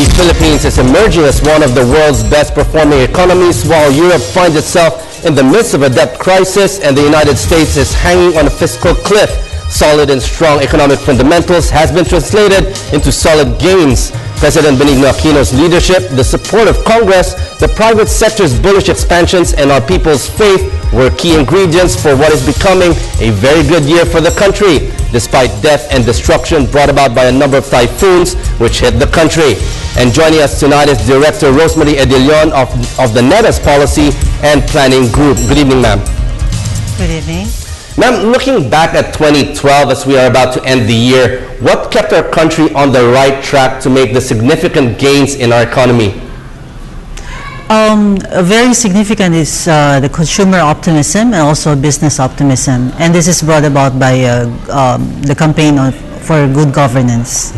The Philippines is emerging as one of the world's best performing economies, while Europe finds itself in the midst of a debt crisis and the United States is hanging on a fiscal cliff. Solid and strong economic fundamentals has been translated into solid gains. President Benigno Aquino's leadership, the support of Congress, the private sector's bullish expansions, and our people's faith were key ingredients for what is becoming a very good year for the country, despite death and destruction brought about by a number of typhoons which hit the country. And joining us tonight is Director Rosemarie Edillon of the NEDA Policy and Planning Group. Good evening, ma'am. Good evening. Ma'am, looking back at 2012 as we are about to end the year, what kept our country on the right track to make the significant gains in our economy? Very significant is the consumer optimism and also business optimism, and this is brought about by the campaign for good governance.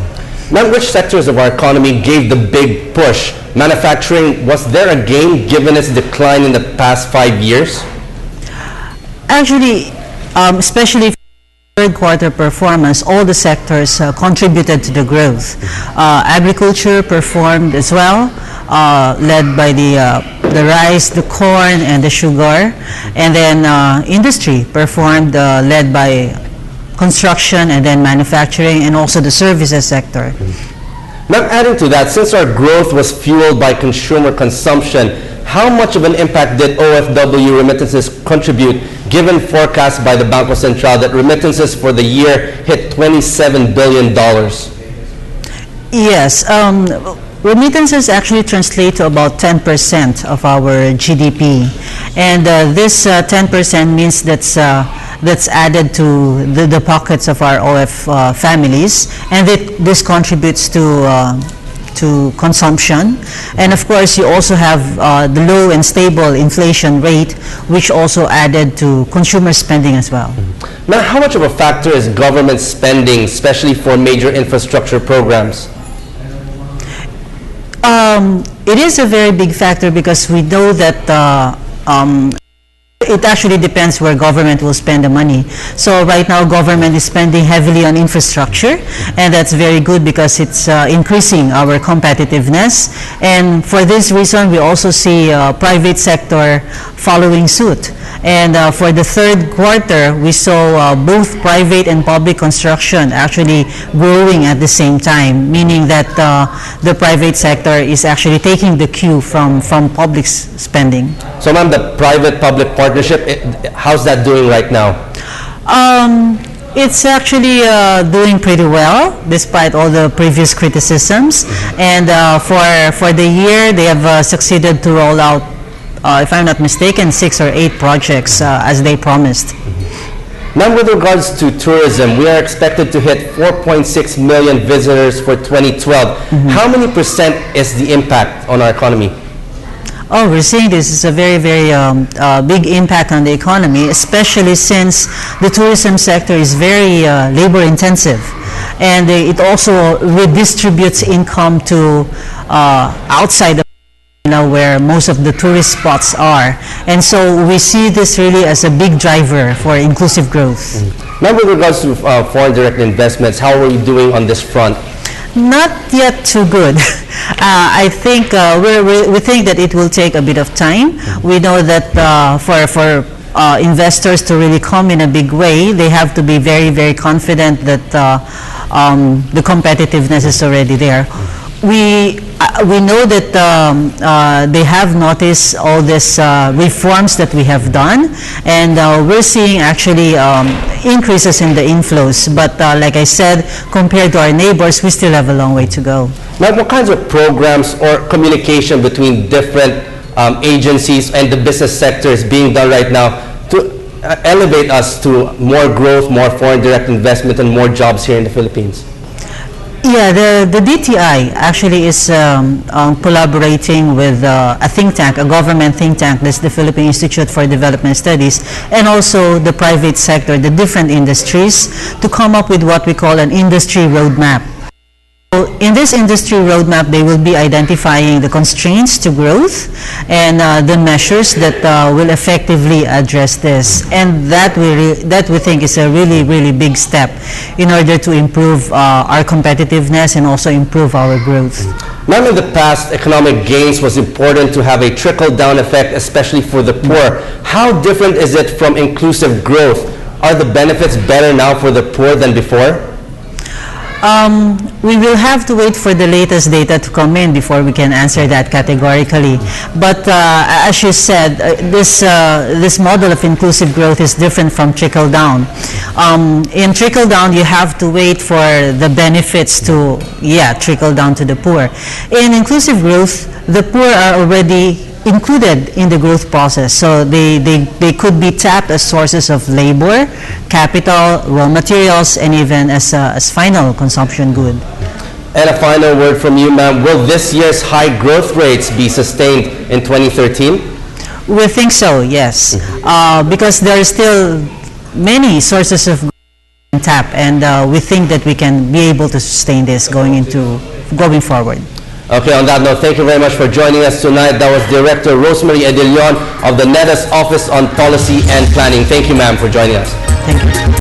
Ma'am, which sectors of our economy gave the big push? Manufacturing, was there a gain given its decline in the past 5 years? Actually, especially for third quarter performance, all the sectors contributed to the growth. Agriculture performed as well, led by the rice, the corn, and the sugar. And then industry performed, led by construction and then manufacturing and also the services sector. Now, adding to that, since our growth was fueled by consumer consumption, how much of an impact did OFW remittances contribute, given forecasts by the Bangko Sentral that remittances for the year hit $27 billion? Yes, remittances actually translate to about 10% of our GDP. And this 10% means that's added to the pockets of our OF families, and this contributes to consumption. And of course, you also have the low and stable inflation rate, which also added to consumer spending as well. Now, how much of a factor is government spending, especially for major infrastructure programs? It is a very big factor because we know that it actually depends where government will spend the money. So right now, government is spending heavily on infrastructure, and that's very good because it's increasing our competitiveness. And for this reason, we also see private sector following suit. And for the third quarter, we saw both private and public construction actually growing at the same time, meaning that the private sector is actually taking the cue from public spending. So, ma'am, the private-public partnership, how's that doing right now? It's actually doing pretty well, despite all the previous criticisms. And for the year, they have succeeded to roll out, if I'm not mistaken, 6 or 8 projects as they promised. Now, with regards to tourism, we are expected to hit 4.6 million visitors for 2012. How many percent is the impact on our economy? Oh, we're seeing this is a very, very big impact on the economy, especially since the tourism sector is very labor intensive. And it also redistributes income to outside of where most of the tourist spots are. And so we see this really as a big driver for inclusive growth. Now, with regards to foreign direct investments, how are we doing on this front? Not yet too good. I think we think that it will take a bit of time. We know that for investors to really come in a big way, they have to be very, very confident that the competitiveness is already there. We know that they have noticed all these reforms that we have done, and we're seeing actually increases in the inflows. But like I said, compared to our neighbors, we still have a long way to go. Now, what kinds of programs or communication between different agencies and the business sector is being done right now to elevate us to more growth, more foreign direct investment, and more jobs here in the Philippines? Yeah, the DTI actually is collaborating with a think tank, a government think tank, that's the Philippine Institute for Development Studies, and also the private sector, the different industries, to come up with what we call an industry roadmap. So in this industry roadmap, they will be identifying the constraints to growth and the measures that will effectively address this. And that we think is a really, really big step in order to improve our competitiveness and also improve our growth. Ma'am, in the past, economic gains was important to have a trickle-down effect, especially for the poor. How different is it from inclusive growth? Are the benefits better now for the poor than before? We will have to wait for the latest data to come in before we can answer that categorically. But as you said, this model of inclusive growth is different from trickle down. In trickle down, you have to wait for the benefits to, trickle down to the poor. In inclusive growth, the poor are already included in the growth process. So they could be tapped as sources of labor, capital, raw materials, and even as final consumption good. And a final word from you, ma'am. Will this year's high growth rates be sustained in 2013? We think so, yes. Because there are still many sources of growth to tap, and we think that we can be able to sustain this going forward. Okay, on that note, thank you very much for joining us tonight. That was Director Rosemarie Edillon of the NEDA's Office on Policy and Planning. Thank you, ma'am, for joining us. Thank you.